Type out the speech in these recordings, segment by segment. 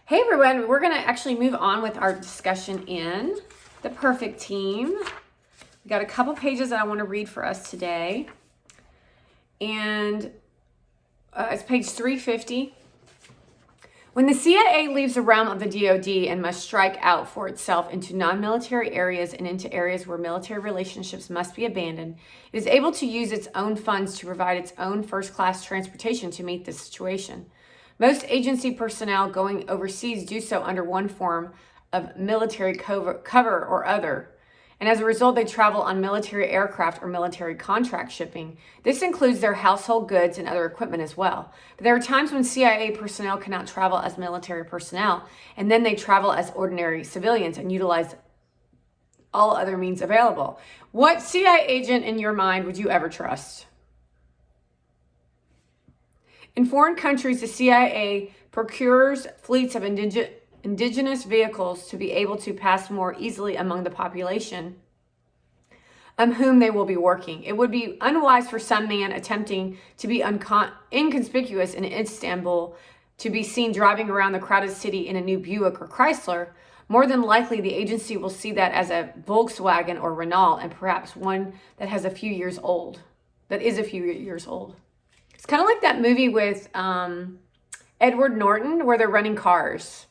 Hey everyone, we're going to actually move on with our discussion in The Perfect Team. We got a couple pages that I want to read for us today. And it's page 350. When the CIA leaves the realm of the DoD and must strike out for itself into non-military areas and into areas where military relationships must be abandoned, it is able to use its own funds to provide its own first-class transportation to meet this situation. Most agency personnel going overseas do so under one form of military cover or other, and as a result, they travel on military aircraft or military contract shipping. This includes their household goods and other equipment as well. But there are times when CIA personnel cannot travel as military personnel, and then they travel as ordinary civilians and utilize all other means available. What CIA agent in your mind would you ever trust? In foreign countries, the CIA procures fleets of indigenous vehicles to be able to pass more easily among the population whom they will be working. It would be unwise for some man attempting to be inconspicuous in Istanbul to be seen driving around the crowded city in a new Buick or Chrysler. More than likely, the agency will see that as a Volkswagen or Renault, and perhaps one that is a few years old. It's kind of like that movie with Edward Norton where they're running cars.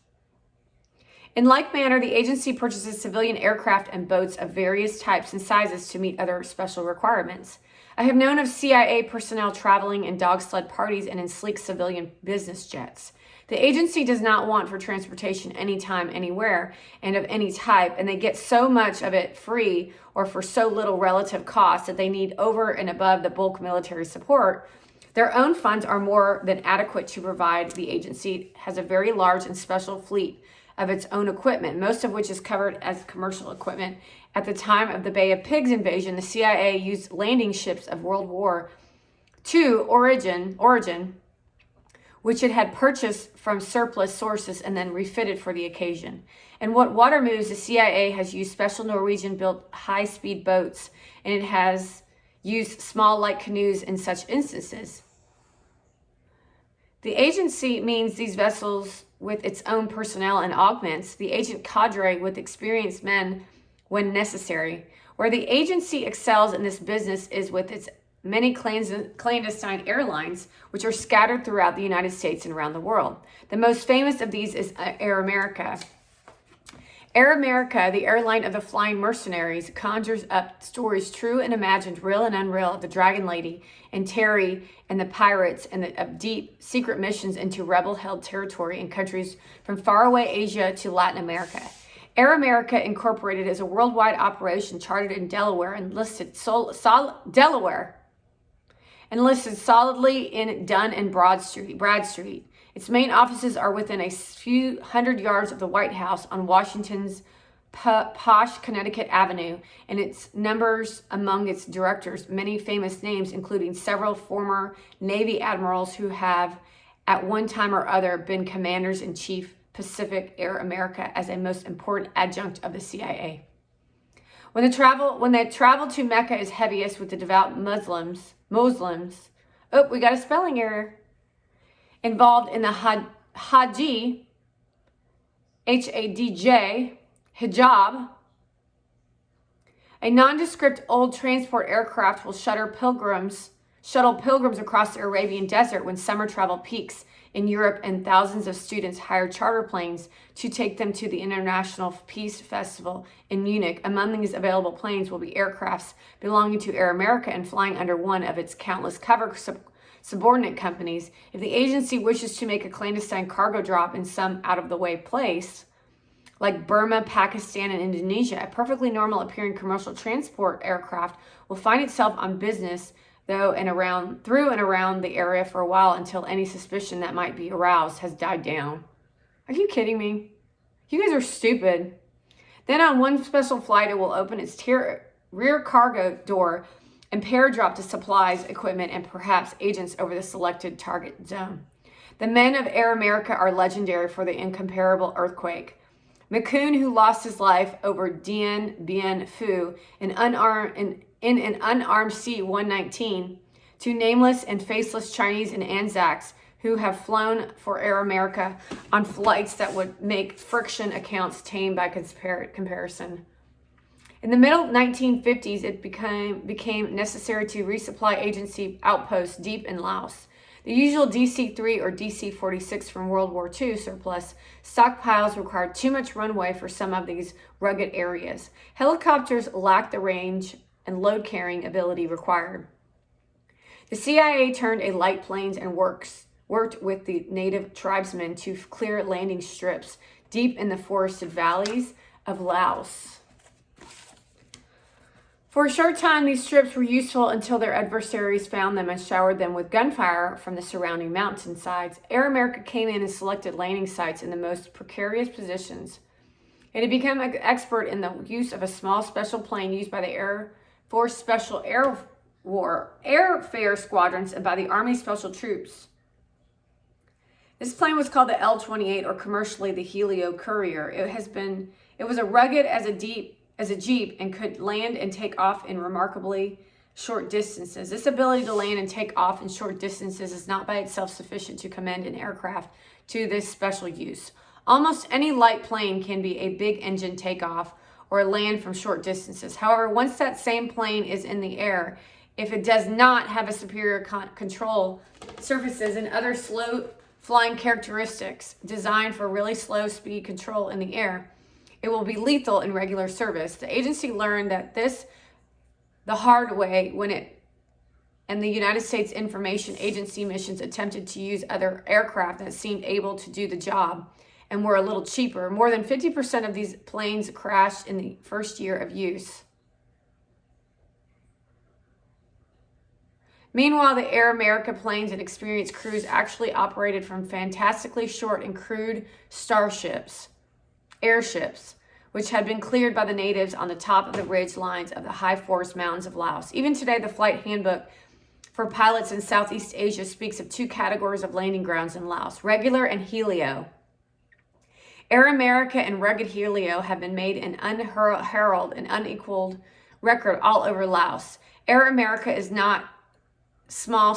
In like manner, the agency purchases civilian aircraft and boats of various types and sizes to meet other special requirements. I have known of CIA personnel traveling in dog sled parties and in sleek civilian business jets. The agency does not want for transportation anytime, anywhere, and of any type, and they get so much of it free or for so little relative cost that they need over and above the bulk military support. Their own funds are more than adequate to provide. The agency has a very large and special fleet of its own equipment, most of which is covered as commercial equipment. At the time of the Bay of Pigs invasion, the CIA used landing ships of World War II origin, which it had purchased from surplus sources and then refitted for the occasion. And what water moves, the CIA has used special Norwegian-built high-speed boats, and it has used small light canoes in such instances. The agency means these vessels with its own personnel and augments the agent cadre with experienced men when necessary. Where the agency excels in this business is with its many clandestine airlines, which are scattered throughout the United States and around the world. The most famous of these is Air America. Air America, the airline of the flying mercenaries, conjures up stories true and imagined, real and unreal, of the Dragon Lady and Terry and the pirates and of deep secret missions into rebel-held territory in countries from faraway Asia to Latin America. Air America Incorporated is a worldwide operation chartered in Delaware and listed solidly in Dunn and Bradstreet. Its main offices are within a few hundred yards of the White House on Washington's posh Connecticut Avenue, and its numbers among its directors many famous names, including several former Navy admirals who have at one time or other been commanders-in-chief Pacific Air America as a most important adjunct of the CIA. When the travel to Mecca is heaviest with the devout Muslims, oh, we got a spelling error, involved in the Hajj, H-A-D-J, hijab, a nondescript old transport aircraft will shuttle pilgrims across the Arabian desert when summer travel peaks in Europe, and thousands of students hire charter planes to take them to the International Peace Festival in Munich. Among these available planes will be aircrafts belonging to Air America and flying under one of its countless cover subordinate companies. If the agency wishes to make a clandestine cargo drop in some out-of-the-way place, like Burma, Pakistan, and Indonesia, a perfectly normal appearing commercial transport aircraft will find itself on business through and around the area for a while until any suspicion that might be aroused has died down. Are you kidding me? You guys are stupid. Then on one special flight, it will open its rear cargo door and paradrop the supplies, equipment, and perhaps agents over the selected target zone. The men of Air America are legendary for the incomparable earthquake. McCoon, who lost his life over Dien Bien Phu in an unarmed C-119, to nameless and faceless Chinese and Anzacs who have flown for Air America on flights that would make friction accounts tame by comparison. In the middle 1950s, it became necessary to resupply agency outposts deep in Laos. The usual DC-3 or DC-46 from World War II surplus stockpiles required too much runway for some of these rugged areas. Helicopters lacked the range and load-carrying ability required. The CIA turned a light planes and worked with the native tribesmen to clear landing strips deep in the forested valleys of Laos. For a short time, these strips were useful until their adversaries found them and showered them with gunfire from the surrounding mountainsides. Air America came in and selected landing sites in the most precarious positions. It had become an expert in the use of a small special plane used by the Air Force Special Airfare Squadrons and by the Army Special Troops. This plane was called the L-28, or commercially the Helio Courier. It was as rugged as a Jeep and could land and take off in remarkably short distances. This ability to land and take off in short distances is not by itself sufficient to commend an aircraft to this special use. Almost any light plane can be a big engine takeoff or land from short distances. However, once that same plane is in the air, if it does not have a superior control surfaces and other slow flying characteristics designed for really slow speed control in the air, it will be lethal in regular service. The agency learned that the hard way when the United States Information Agency missions attempted to use other aircraft that seemed able to do the job and were a little cheaper. More than 50% of these planes crashed in the first year of use. Meanwhile, the Air America planes and experienced crews actually operated from fantastically short and crude airships, which had been cleared by the natives on the top of the ridge lines of the high forest mountains of Laos. Even today, the flight handbook for pilots in Southeast Asia speaks of two categories of landing grounds in Laos: regular and Helio. Air America and rugged Helio have been made an unheralded and unequaled record all over Laos. Air America is not a small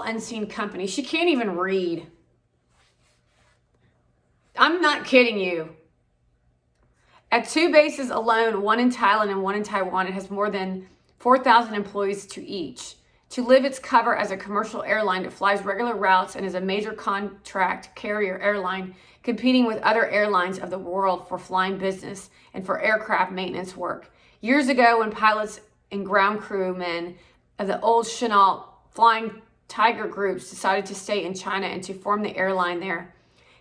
unseen company. She can't even read. I'm not kidding you. At two bases alone, one in Thailand and one in Taiwan, it has more than 4,000 employees to each. To live its cover as a commercial airline, it flies regular routes and is a major contract carrier airline, competing with other airlines of the world for flying business and for aircraft maintenance work. Years ago, when pilots and ground crewmen of the old Chenault Flying Tiger groups decided to stay in China and to form the airline there,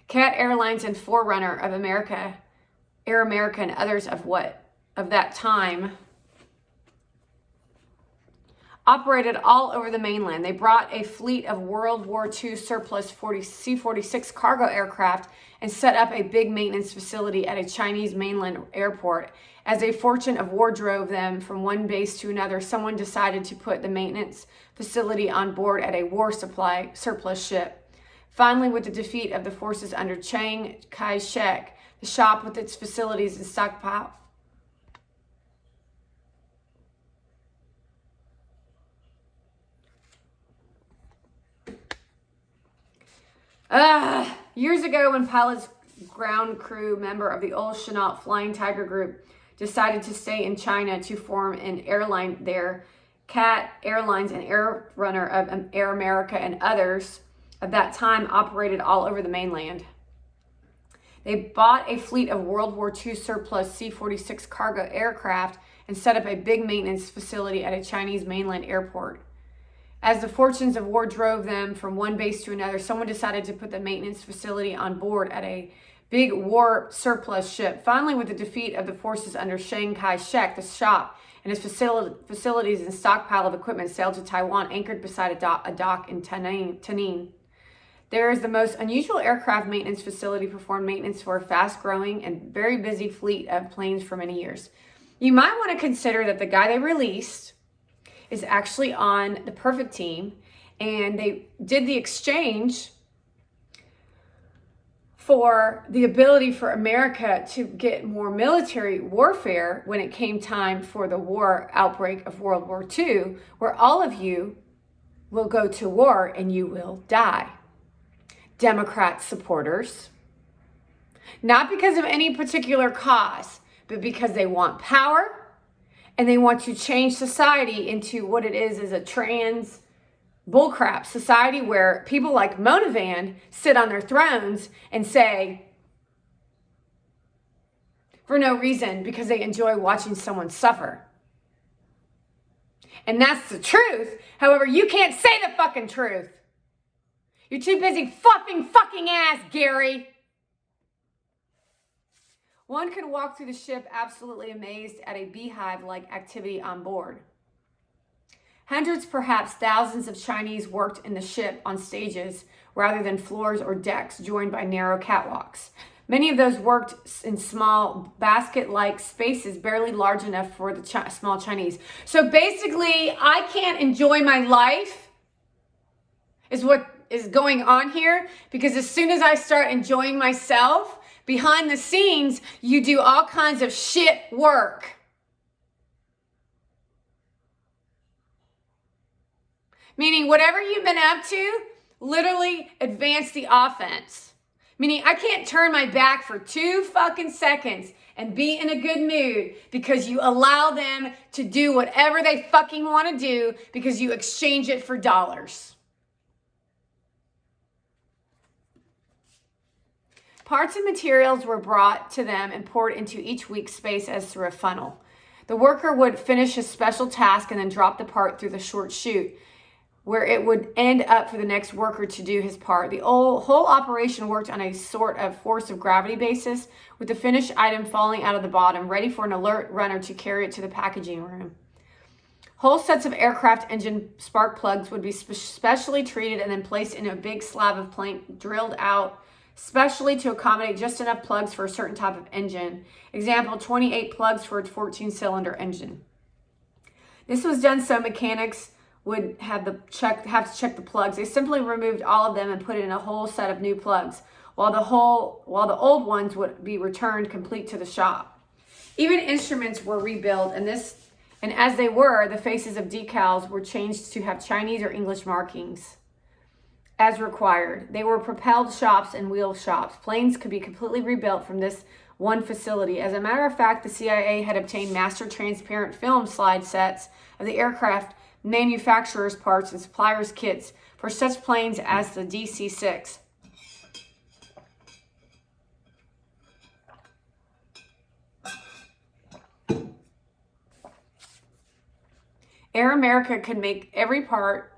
Cat Airlines and forerunner of Air America and others of that time operated all over the mainland. They brought a fleet of World War II surplus C-46 cargo aircraft and set up a big maintenance facility at a Chinese mainland airport. As a fortune of war drove them from one base to another, someone decided to put the maintenance facility on board at a war supply surplus ship. Finally, with the defeat of the forces under Chiang Kai-shek, the shop with its facilities and stockpile years ago, when pilots, ground crew member of the old Chenault Flying Tiger group decided to stay in China to form an airline there, Cat Airlines and Air Runner of Air America and others of that time operated all over the mainland. They bought a fleet of World War II surplus C-46 cargo aircraft and set up a big maintenance facility at a Chinese mainland airport. As the fortunes of war drove them from one base to another, someone decided to put the maintenance facility on board at a big war surplus ship. Finally, with the defeat of the forces under Chiang Kai-shek, the shop and its facilities and stockpile of equipment sailed to Taiwan, anchored beside a dock in Tanin. There is the most unusual aircraft maintenance facility, performed maintenance for a fast-growing and very busy fleet of planes for many years. You might want to consider that the guy they released is actually on the perfect team, and they did the exchange for the ability for America to get more military warfare when it came time for the war outbreak of World War II, where all of you will go to war and you will die. Democrat supporters, not because of any particular cause, but because they want power and they want to change society into what it is a trans bullcrap society where people like Mona Van sit on their thrones and say, for no reason, because they enjoy watching someone suffer. And that's the truth. However, you can't say the fucking truth. You're too busy fucking ass, Gary. One could walk through the ship absolutely amazed at a beehive-like activity on board. Hundreds, perhaps thousands of Chinese worked in the ship on stages rather than floors or decks joined by narrow catwalks. Many of those worked in small basket-like spaces barely large enough for the small Chinese. So basically, I can't enjoy my life is what is going on here, because as soon as I start enjoying myself, behind the scenes, you do all kinds of shit work. Meaning whatever you've been up to, literally advance the offense. Meaning I can't turn my back for 2 fucking seconds and be in a good mood because you allow them to do whatever they fucking want to do because you exchange it for dollars. Parts and materials were brought to them and poured into each week's space as through a funnel. The worker would finish his special task and then drop the part through the short chute, where it would end up for the next worker to do his part. The whole operation worked on a sort of force of gravity basis, with the finished item falling out of the bottom, ready for an alert runner to carry it to the packaging room. Whole sets of aircraft engine spark plugs would be specially treated and then placed in a big slab of plank drilled out specially to accommodate just enough plugs for a certain type of engine. Example, 28 plugs for a 14-cylinder engine. This was done so mechanics would have to check the plugs. They simply removed all of them and put in a whole set of new plugs, while the old ones would be returned complete to the shop. Even instruments were rebuilt, and as they were, the faces of decals were changed to have Chinese or English markings as required. They were propelled shops and wheel shops. Planes could be completely rebuilt from this one facility. As a matter of fact, the CIA had obtained master transparent film slide sets of the aircraft manufacturers' parts and suppliers' kits for such planes as the DC-6. Air America could make every part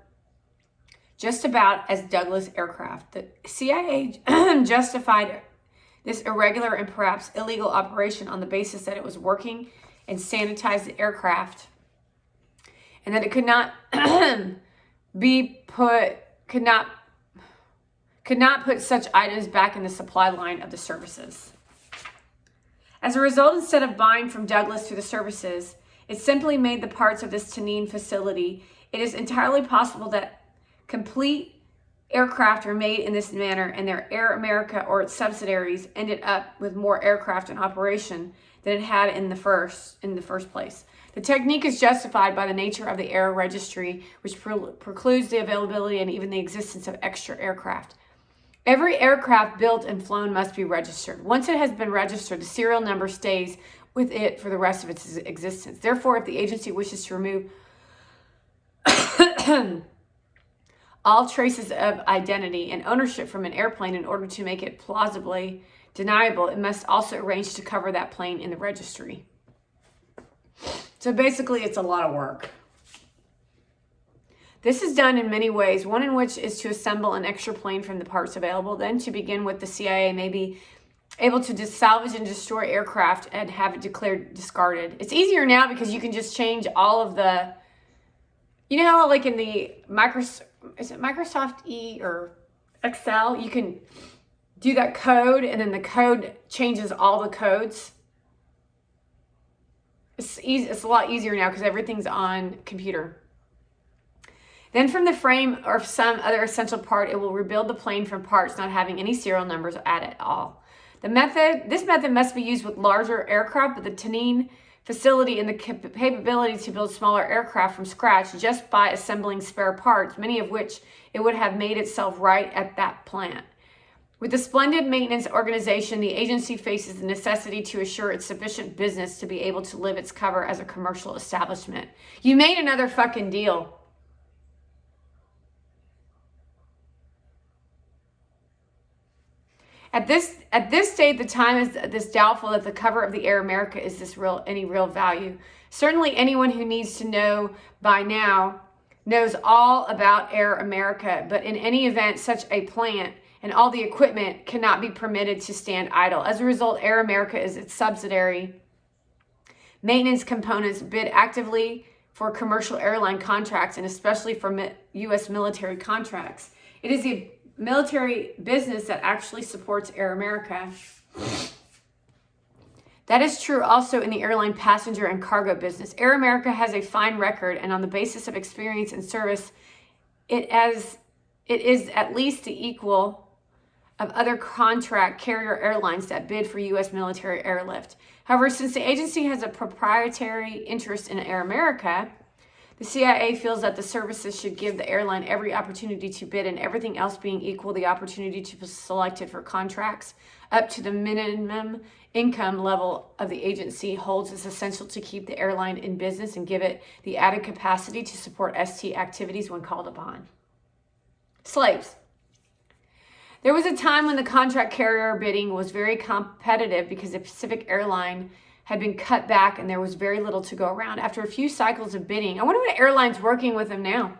just about as Douglas aircraft. The CIA justified this irregular and perhaps illegal operation on the basis that it was working and sanitized the aircraft, and that it could not put such items back in the supply line of the services. As a result, instead of buying from Douglas through the services, it simply made the parts of this Tenin facility. It is entirely possible that complete aircraft are made in this manner, and their Air America or its subsidiaries ended up with more aircraft in operation than it had in the first place. The technique is justified by the nature of the air registry, which precludes the availability and even the existence of extra aircraft. Every aircraft built and flown must be registered. Once it has been registered, the serial number stays with it for the rest of its existence. Therefore, if the agency wishes to remove all traces of identity and ownership from an airplane in order to make it plausibly deniable, it must also arrange to cover that plane in the registry. So basically, it's a lot of work. This is done in many ways, one in which is to assemble an extra plane from the parts available. Then, to begin with, the CIA may be able to salvage and destroy aircraft and have it declared discarded. It's easier now because you can just change all of the, you know how like in the Microsoft E or Excel, you can do that code and then the code changes all the codes. It's a lot easier now because everything's on computer. Then from the frame or some other essential part, it will rebuild the plane from parts not having any serial numbers at all. This method must be used with larger aircraft, but the Tenin facility and the capability to build smaller aircraft from scratch just by assembling spare parts, many of which it would have made itself right at that plant. With the splendid maintenance organization, the agency faces the necessity to assure its sufficient business to be able to live its cover as a commercial establishment. You made another fucking deal. At this date, the time is this doubtful that the cover of the Air America is any real value. Certainly anyone who needs to know by now knows all about Air America, but in any event, such a plant and all the equipment cannot be permitted to stand idle. As a result, Air America is its subsidiary maintenance components bid actively for commercial airline contracts and especially for U.S. military contracts. It is the military business that actually supports Air America. That is true also in the airline passenger and cargo business. Air America has a fine record, and on the basis of experience and service, it is at least the equal of other contract carrier airlines that bid for U.S. military airlift. However, since the agency has a proprietary interest in Air America, the CIA feels that the services should give the airline every opportunity to bid, and everything else being equal, the opportunity to be selected for contracts up to the minimum income level of the agency holds is essential to keep the airline in business and give it the added capacity to support ST activities when called upon. Slaves. There was a time when the contract carrier bidding was very competitive because the Pacific Airline had been cut back and there was very little to go around. After a few cycles of bidding, I wonder what airline's working with them now.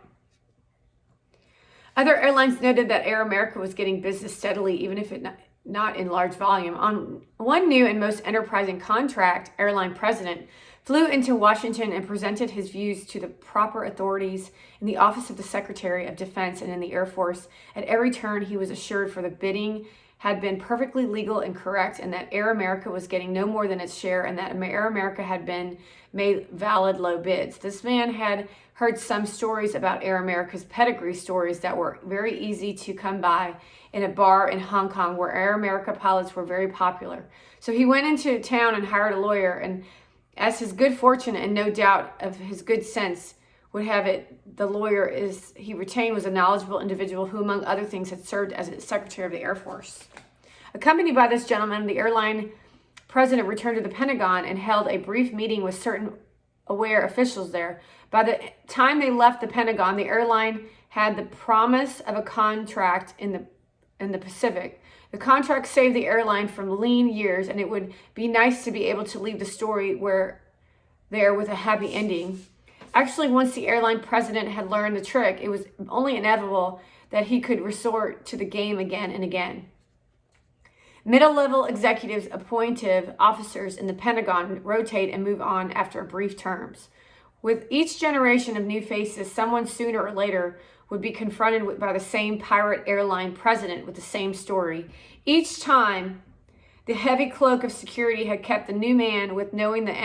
Other airlines noted that Air America was getting business steadily, even if it not in large volume. On one new and most enterprising contract, airline president flew into Washington and presented his views to the proper authorities in the Office of the Secretary of Defense and in the Air Force. At every turn, he was assured for the bidding had been perfectly legal and correct, and that Air America was getting no more than its share, and that Air America had been made valid low bids. This man had heard some stories about Air America's pedigree, stories that were very easy to come by in a bar in Hong Kong where Air America pilots were very popular. So he went into town and hired a lawyer, and as his good fortune and no doubt of his good sense would have it, the lawyer he retained was a knowledgeable individual who, among other things, had served as Secretary of the Air Force. Accompanied by this gentleman, the airline president returned to the Pentagon and held a brief meeting with certain aware officials there. By the time they left the Pentagon, the airline had the promise of a contract in the Pacific. The contract saved the airline from lean years, and it would be nice to be able to leave the story there with a happy ending. Actually, once the airline president had learned the trick, it was only inevitable that he could resort to the game again and again. Middle-level executives, appointive officers in the Pentagon rotate and move on after brief terms. With each generation of new faces, someone sooner or later would be confronted by the same pirate airline president with the same story. Each time, the heavy cloak of security had kept the new man with knowing the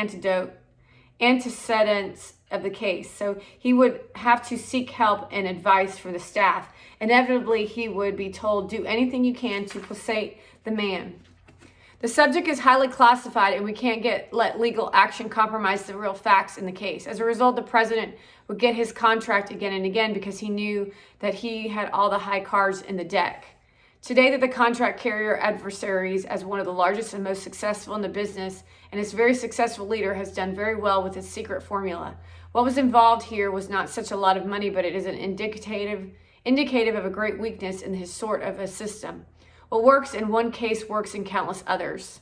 antecedents of the case. So he would have to seek help and advice from the staff. Inevitably, he would be told, do anything you can to placate the man. The subject is highly classified, and we can't let legal action compromise the real facts in the case. As a result, the president would get his contract again and again because he knew that he had all the high cards in the deck. Today, that the contract carrier adversaries, as one of the largest and most successful in the business, and its very successful leader, has done very well with its secret formula. What was involved here was not such a lot of money, but it is an indicative of a great weakness in his sort of a system. What works in one case works in countless others.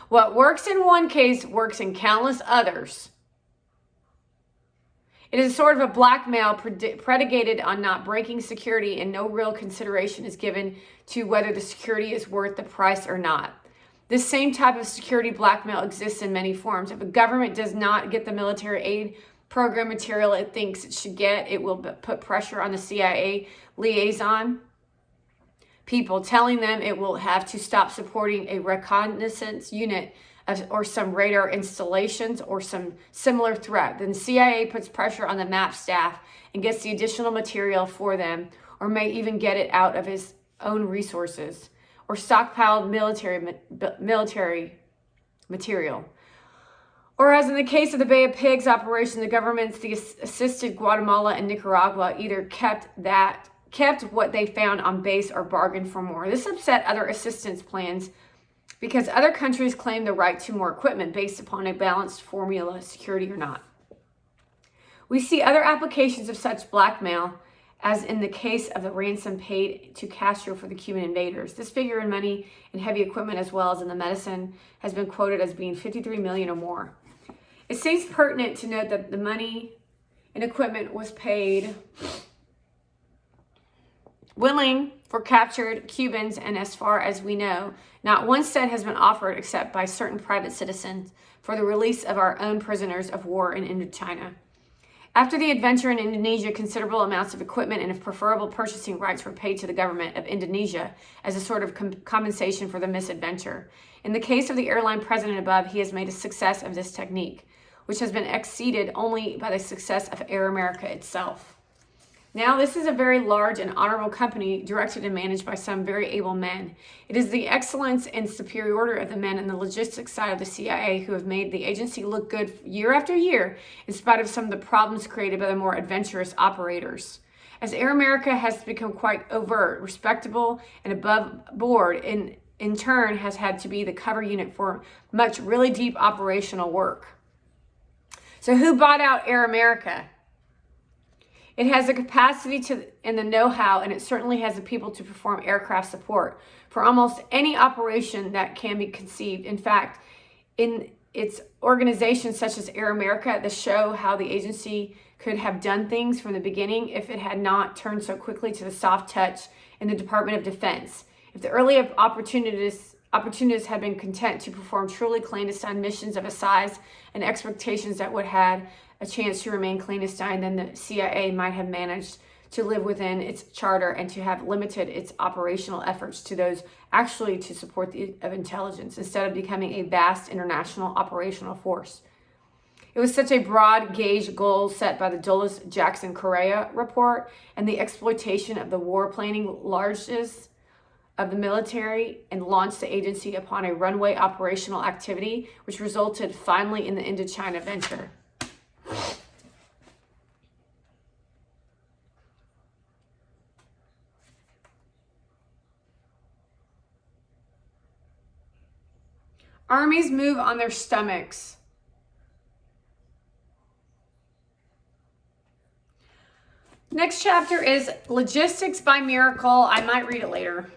What works in one case works in countless others. It is a sort of a blackmail predicated on not breaking security, and no real consideration is given to whether the security is worth the price or not. This same type of security blackmail exists in many forms. If a government does not get the military aid program material it thinks it should get, it will put pressure on the CIA liaison people, telling them it will have to stop supporting a reconnaissance unit or some radar installations or some similar threat. Then the CIA puts pressure on the MAP staff and gets the additional material for them, or may even get it out of his own resources, or stockpiled military material. Or as in the case of the Bay of Pigs operation, the governments that assisted Guatemala and Nicaragua either kept what they found on base or bargained for more. This upset other assistance plans because other countries claimed the right to more equipment based upon a balanced formula, security or not. We see other applications of such blackmail, as in the case of the ransom paid to Castro for the Cuban invaders. This figure in money and heavy equipment, as well as in the medicine, has been quoted as being $53 million or more. It seems pertinent to note that the money and equipment was paid willing for captured Cubans, and as far as we know, not one cent has been offered except by certain private citizens for the release of our own prisoners of war in Indochina. After the adventure in Indonesia, considerable amounts of equipment and of preferable purchasing rights were paid to the government of Indonesia as a sort of compensation for the misadventure. In the case of the airline president above, he has made a success of this technique, which has been exceeded only by the success of Air America itself. Now, this is a very large and honorable company directed and managed by some very able men. It is the excellence and superiority of the men in the logistics side of the CIA who have made the agency look good year after year, in spite of some of the problems created by the more adventurous operators. As Air America has become quite overt, respectable, and above board, in turn has had to be the cover unit for much really deep operational work. So who bought out Air America? It has the capacity and the know-how, and it certainly has the people to perform aircraft support for almost any operation that can be conceived. In fact, in its organizations such as Air America, that show how the agency could have done things from the beginning if it had not turned so quickly to the soft touch in the Department of Defense. If the early opportunists had been content to perform truly clandestine missions of a size and expectations that would have a chance to remain clandestine, then the CIA might have managed to live within its charter and to have limited its operational efforts to those actually to support the of intelligence, instead of becoming a vast international operational force. It was such a broad gauge goal set by the Dulles-Jackson-Correa report and the exploitation of the war planning largesse of the military, and launched the agency upon a runway operational activity, which resulted finally in the Indochina venture. Armies move on their stomachs. Next chapter is Logistics by Miracle. I might read it later.